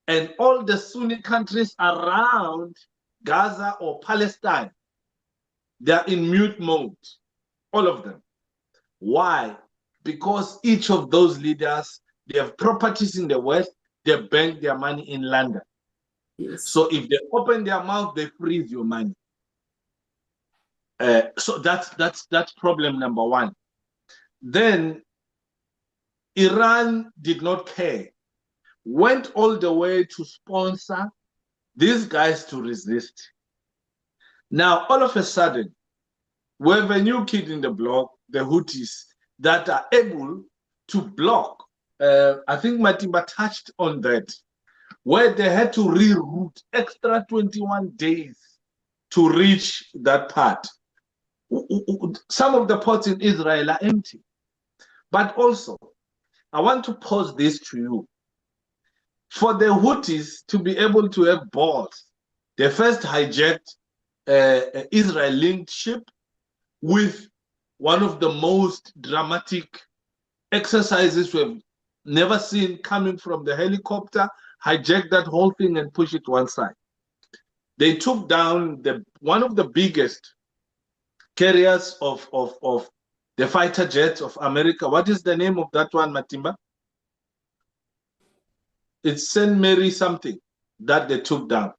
And all the Sunni countries around Gaza or Palestine, they are in mute mode, all of them. Why? Because each of those leaders, they have properties in the West, they bank their money in London. Yes. So if they open their mouth, they freeze your money. So that's problem number one. Then Iran did not care, went all the way to sponsor these guys to resist. Now, all of a sudden, we have a new kid in the block, the Houthis, that are able to block. I think Matimba touched on that, where they had to reroute extra 21 days to reach that part. Some of the ports in Israel are empty. But also, I want to pose this to you. For the Houthis to be able to have balls, they first hijacked an Israel-linked ship with one of the most dramatic exercises we've never seen, coming from the helicopter, hijacked that whole thing and push it one side. They took down one of the biggest carriers of the fighter jets of America. What is the name of that one, Matimba? It's St. Mary something that they took down.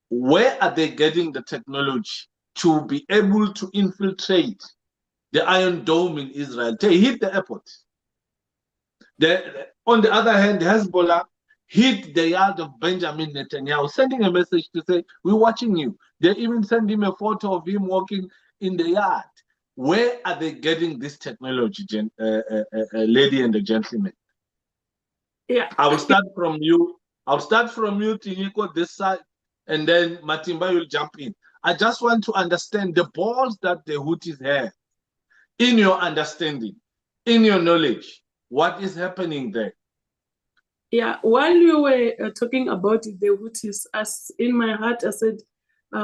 Where are they getting the technology to be able to infiltrate the Iron Dome in Israel? They hit the airport. On the other hand, Hezbollah hit the yard of Benjamin Netanyahu, sending a message to say, we're watching you. They even send him a photo of him walking in the yard. Where are they getting this technology, lady and the gentleman? Yeah. I will start from you. I'll start from you, Tiniko, this side, and then Matimba will jump in. I just want to understand the balls that the Houthis have. In your understanding, in your knowledge, what is happening there? Yeah, while you were talking about the Houthis, as in my heart, I said,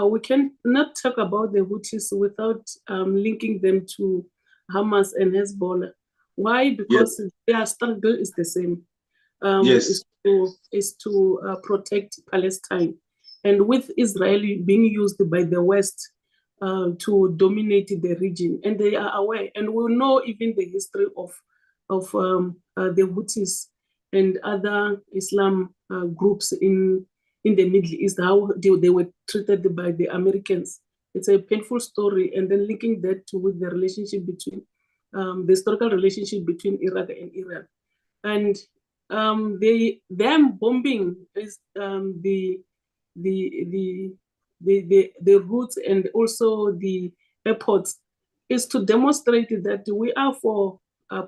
we can not talk about the Houthis without linking them to Hamas and Hezbollah. Why? Because their struggle is the same. Yes. Is to protect Palestine, and with Israel being used by the West to dominate the region, and they are aware, and we know even the history of the Houthis and other Islam groups in the Middle East, how they were treated by the Americans. It's a painful story, and then linking that with the relationship between the historical relationship between Iraq and Iran, and them bombing is the routes and also the airports is to demonstrate that we are for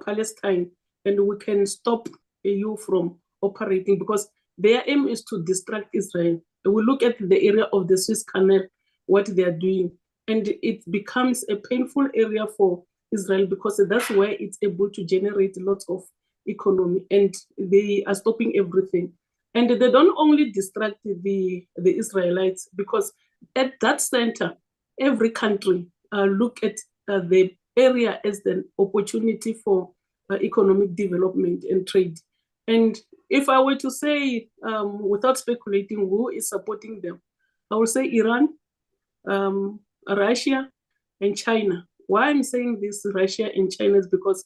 Palestine and we can stop you from operating, because their aim is to distract Israel. And we look at the area of the Suez Canal, what they are doing, and it becomes a painful area for Israel because that's where it's able to generate lots of economy, and they are stopping everything. And they don't only distract the Israelites, because at that center, every country look at the area as an opportunity for economic development and trade. And if I were to say, without speculating, who is supporting them, I would say Iran, Russia, and China. Why I'm saying this, Russia and China, is because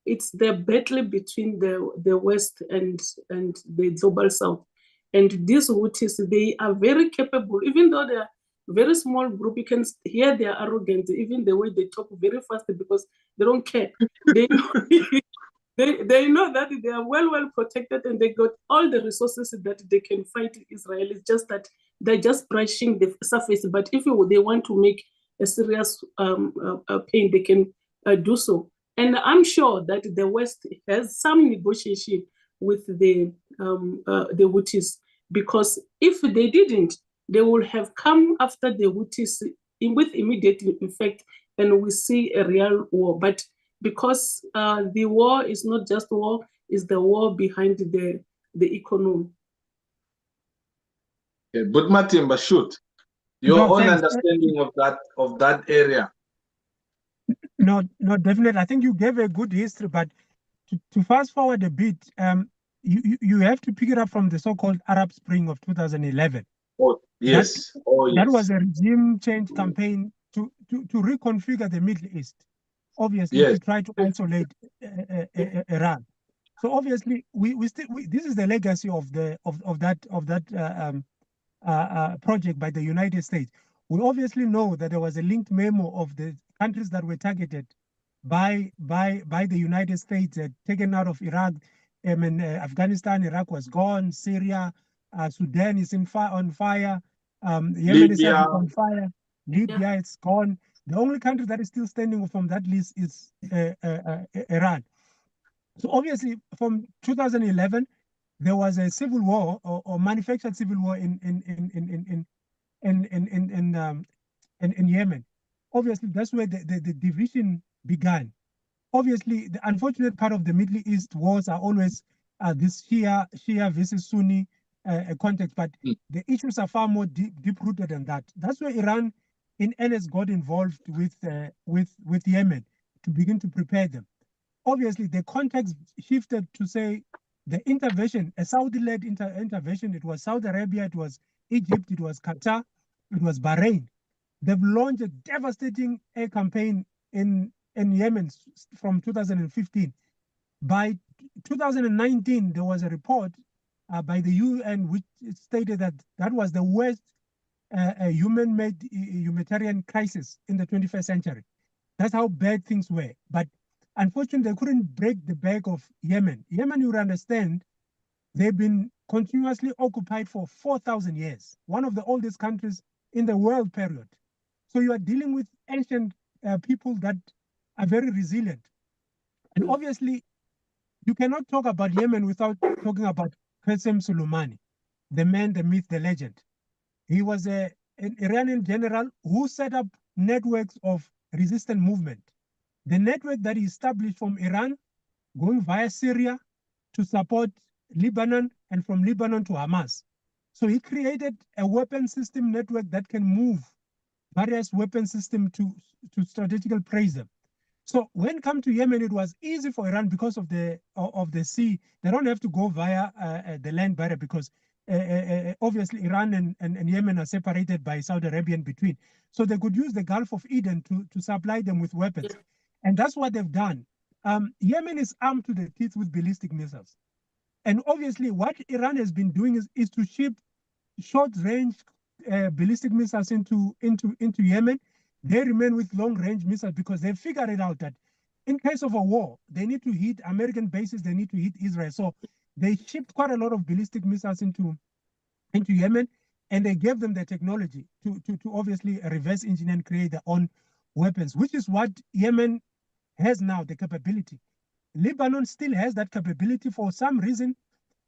it's the battle between the West and the global South. And these Houthis, they are very capable, even though they're a very small group, you can hear their arrogance, even the way they talk very fast, because they don't care. They know that they are well protected, and they got all the resources that they can fight Israel. It's just that they're just brushing the surface. But if they want to make a serious pain, they can do so. And I'm sure that the West has some negotiation with the Houthis, because if they didn't, they would have come after the Houthis with immediate effect, and we see a real war. But because the war is not just war, it's the war behind the economy. Okay, but Martin, but shoot, your No, own thanks. understanding of that area. No, definitely. I think you gave a good history, but to fast forward a bit, you have to pick it up from the so-called Arab Spring of 2011. Oh yes, That was yes, a regime change campaign to reconfigure the Middle East, obviously yes. to try to isolate Iran. So obviously this is the legacy of that project by the United States. We obviously know that there was a linked memo of the countries that were targeted by the United States, taken out of Iraq. Afghanistan, Iraq was gone. Syria, Sudan is on fire. Yemen is Libya. on fire. Libya, it's gone. The only country that is still standing from that list is Iran. So obviously, from 2011, there was a civil war or manufactured civil war in Yemen. Obviously, that's where the division began. Obviously, the unfortunate part of the Middle East wars are always this Shia versus Sunni context, but the issues are far more deep-rooted than that. That's where Iran, in earnest, got involved with Yemen to begin to prepare them. Obviously, the context shifted to say the intervention, a Saudi-led intervention. It was Saudi Arabia, it was Egypt, it was Qatar, it was Bahrain. They've launched a devastating air campaign in Yemen from 2015. By 2019, there was a report by the UN which stated that that was the worst human-made humanitarian crisis in the 21st century. That's how bad things were. But unfortunately, they couldn't break the back of Yemen. Yemen, you understand, they've been continuously occupied for 4,000 years, one of the oldest countries in the world, period. So you are dealing with ancient people that are very resilient. And obviously, you cannot talk about Yemen without talking about Qasem Soleimani, the man, the myth, the legend. He was an Iranian general who set up networks of resistance movement. The network that he established from Iran, going via Syria to support Lebanon, and from Lebanon to Hamas. So he created a weapon system network that can move various weapon systems to strategical praise them. So when it comes to Yemen, it was easy for Iran because of the sea. They don't have to go via the land barrier because obviously Iran and Yemen are separated by Saudi Arabia in between. So they could use the Gulf of Eden to supply them with weapons. And that's what they've done. Yemen is armed to the teeth with ballistic missiles. And obviously what Iran has been doing is to ship short-range ballistic missiles into Yemen. They remain with long-range missiles because they figured it out that in case of a war, they need to hit American bases, they need to hit Israel. So they shipped quite a lot of ballistic missiles into Yemen, and they gave them the technology to obviously reverse engineer and create their own weapons, which is what Yemen has now, the capability. Lebanon still has that capability. For some reason,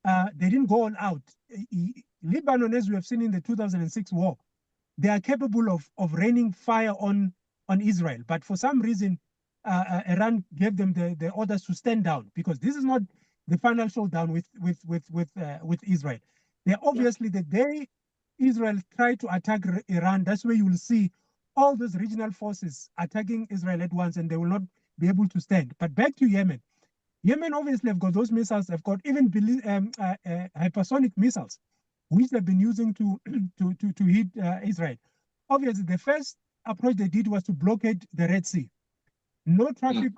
they didn't go all out. Lebanon, as we have seen in the 2006 war, they are capable of raining fire on Israel. But for some reason, Iran gave them the orders to stand down, because this is not the final showdown with Israel. They obviously, the day Israel tried to attack Iran, that's where you will see all those regional forces attacking Israel at once, and they will not be able to stand. But back to Yemen. Yemen obviously have got those missiles. They've got even hypersonic missiles, which they've been using to hit Israel. Obviously, the first approach they did was to blockade the Red Sea. No traffic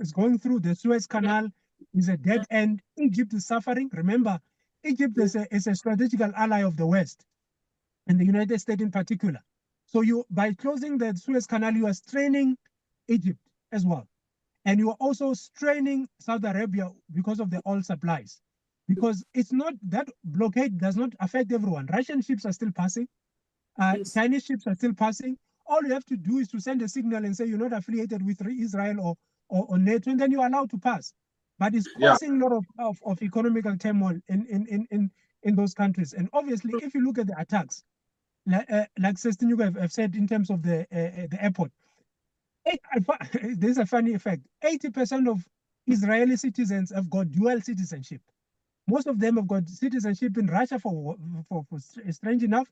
is going through. The Suez Canal is a dead end. Egypt is suffering. Remember, Egypt is a strategical ally of the West, and the United States in particular. So by closing the Suez Canal, you are straining Egypt as well. And you are also straining Saudi Arabia because of the oil supplies. Because it's not, that blockade does not affect everyone. Russian ships are still passing. Yes. Chinese ships are still passing. All you have to do is to send a signal and say you're not affiliated with Israel or NATO, and then you're allowed to pass. But it's causing a lot of economical turmoil in those countries. And obviously, if you look at the attacks, like Sestinuga have said in terms of the airport, there's a funny effect. 80% of Israeli citizens have got dual citizenship. Most of them have got citizenship in Russia for strange enough.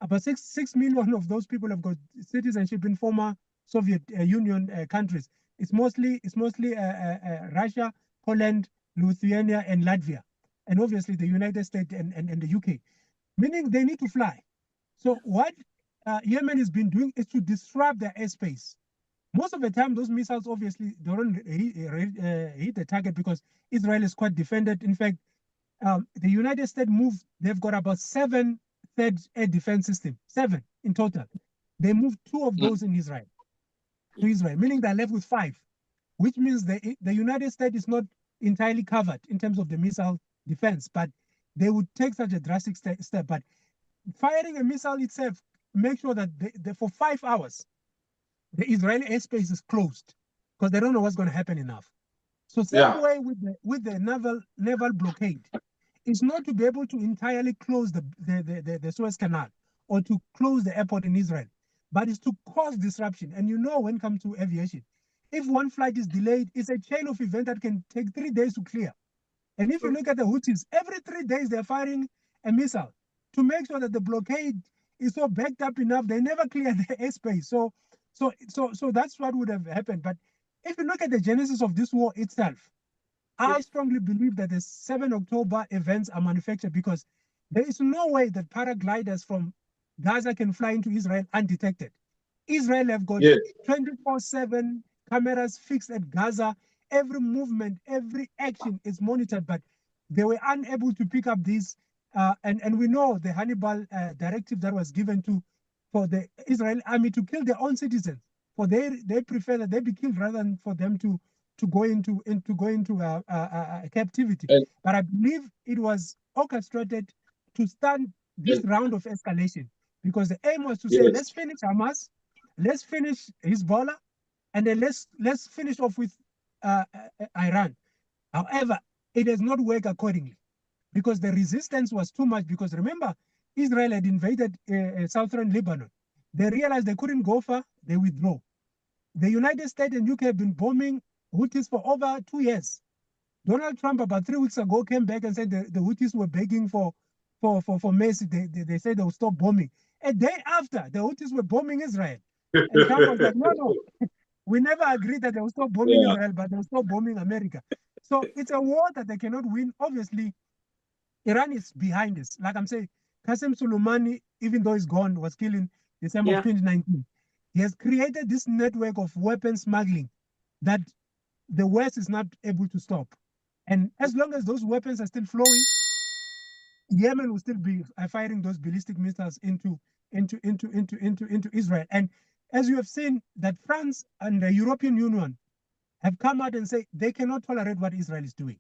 About 6 million of those people have got citizenship in former Soviet Union countries. It's mostly Russia, Poland, Lithuania, and Latvia, and obviously the United States and the UK. Meaning they need to fly. So what Yemen has been doing is to disrupt their airspace. Most of the time, those missiles obviously don't hit the target because Israel is quite defended. In fact, the United States moved, they've got about 7 third air defense systems, 7 in total. They moved 2 of those in Israel, to Israel, meaning they're left with 5, which means the United States is not entirely covered in terms of the missile defense, but they would take such a drastic step. But firing a missile itself, make sure that for 5 hours, the Israeli airspace is closed because they don't know what's going to happen enough. So same way with the naval blockade, is not to be able to entirely close the Suez Canal or to close the airport in Israel, but it's to cause disruption. And you know, when it comes to aviation, if one flight is delayed, it's a chain of events that can take 3 days to clear. And if you look at the Houthis, every 3 days they're firing a missile to make sure that the blockade is so backed up enough, they never clear the airspace. So that's what would have happened. But if you look at the genesis of this war itself, I strongly believe that the 7 October events are manufactured because there is no way that paragliders from Gaza can fly into Israel undetected. Israel have got 24/7 cameras fixed at Gaza. Every movement, every action is monitored, but they were unable to pick up these. And we know the Hannibal directive that was given for the Israeli army to kill their own citizens. For they prefer that they be killed rather than for them to go into captivity. But I believe it was orchestrated to start this round of escalation because the aim was to say, let's finish Hamas, let's finish Hezbollah, and then let's finish off with Iran. However, it has not worked accordingly because the resistance was too much. Because remember, Israel had invaded southern Lebanon. They realized they couldn't go far, they withdraw. The United States and UK have been bombing Houthis for over 2 years. Donald Trump about 3 weeks ago came back and said the Houthis were begging for mercy. They said they would stop bombing. A day after, the Houthis were bombing Israel. And Trump was like, no, we never agreed that they would stop bombing Israel, but they would stop bombing America. So it's a war that they cannot win. Obviously, Iran is behind this. Like I'm saying, Qasem Soleimani, even though he's gone, was killed in December of 2019. He has created this network of weapon smuggling that the West is not able to stop. And as long as those weapons are still flowing, Yemen will still be firing those ballistic missiles into Israel. And as you have seen, that France and the European Union have come out and say they cannot tolerate what Israel is doing.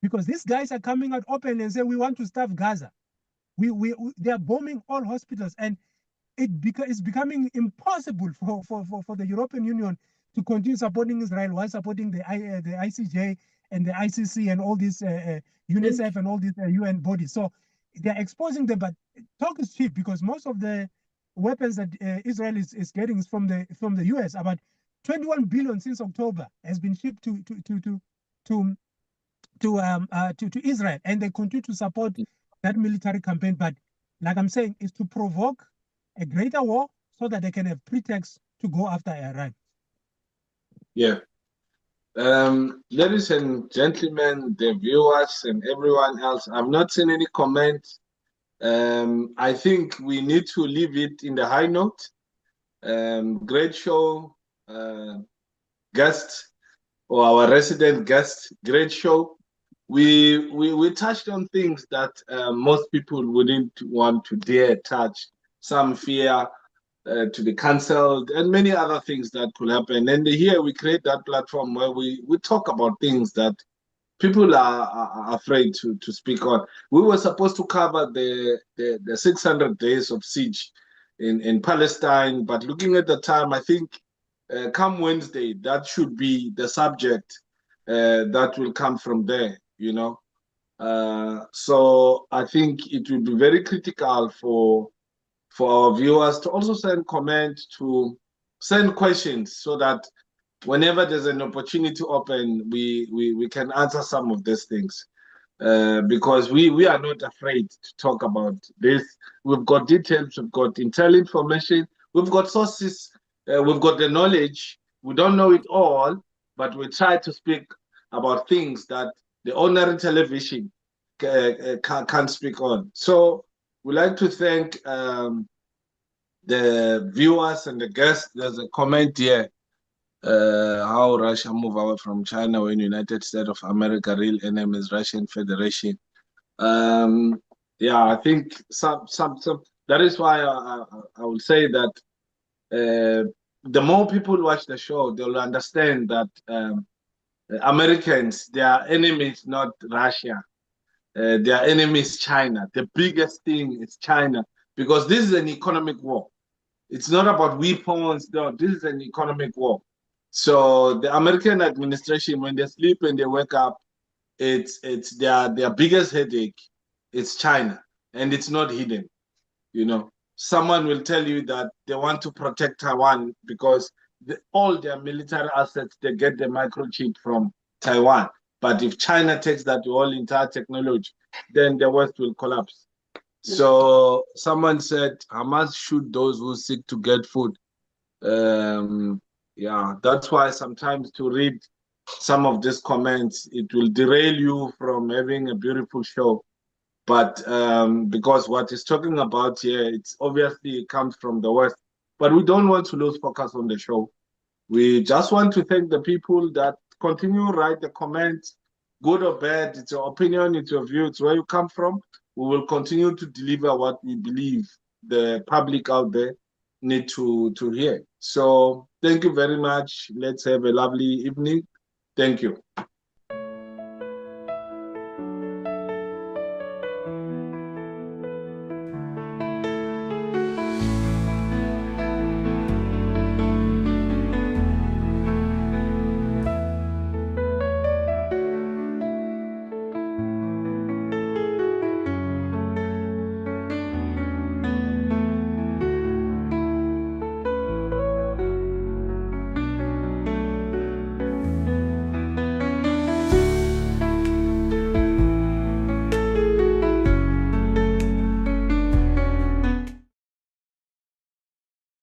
Because these guys are coming out openly and say, we want to starve Gaza. They are bombing all hospitals. And it's becoming impossible for the European Union to continue supporting Israel while supporting the ICJ and the ICC and all these UNICEF and all these UN bodies. So they're exposing them, but talk is cheap because most of the weapons that Israel is getting is from the US. About 21 billion since October has been shipped to Israel, and they continue to support that military campaign. But like I'm saying, is to provoke a greater war so that they can have pretext to go after Iran. Yeah. Ladies and gentlemen, the viewers and everyone else, I've not seen any comments. I think we need to leave it in the high note. Great show, guest, or our resident guest, great show. We touched on things that most people wouldn't want to dare touch. Some fear to be cancelled and many other things that could happen. And here we create that platform where we talk about things that people are afraid to speak on. We were supposed to cover the 600 days of siege in Palestine, but looking at the time, I think come Wednesday, that should be the subject that will come from there, you know. So I think it will be very critical for our viewers to also send comments, to send questions, so that whenever there's an opportunity open, we can answer some of these things. because we are not afraid to talk about this. We've got details, we've got intel information, we've got sources, we've got the knowledge. We don't know it all, but we try to speak about things that the ordinary television can't speak on. So we'd like to thank the viewers and the guests. There's a comment here. How Russia move away from China when United States of America real enemy is Russian Federation. Yeah, I think some that is why I will say that the more people watch the show, they'll understand that Americans, their enemy is not Russia. Their enemy is China. The biggest thing is China, because this is an economic war. It's not about weapons. No, this is an economic war. So the American administration, when they sleep and they wake up, it's their biggest headache. It's China, and it's not hidden. You know, someone will tell you that they want to protect Taiwan because all their military assets, they get the microchip from Taiwan. But if China takes that whole entire technology, then the West will collapse. So someone said, Hamas shoot those who seek to get food. Yeah, that's why sometimes to read some of these comments, it will derail you from having a beautiful show. But because what he's talking about here, it's obviously comes from the West. But we don't want to lose focus on the show. We just want to thank the people that continue to write the comments, good or bad. It's your opinion, it's your view, it's where you come from. We will continue to deliver what we believe the public out there need to hear. So thank you very much. Let's have a lovely evening. Thank you.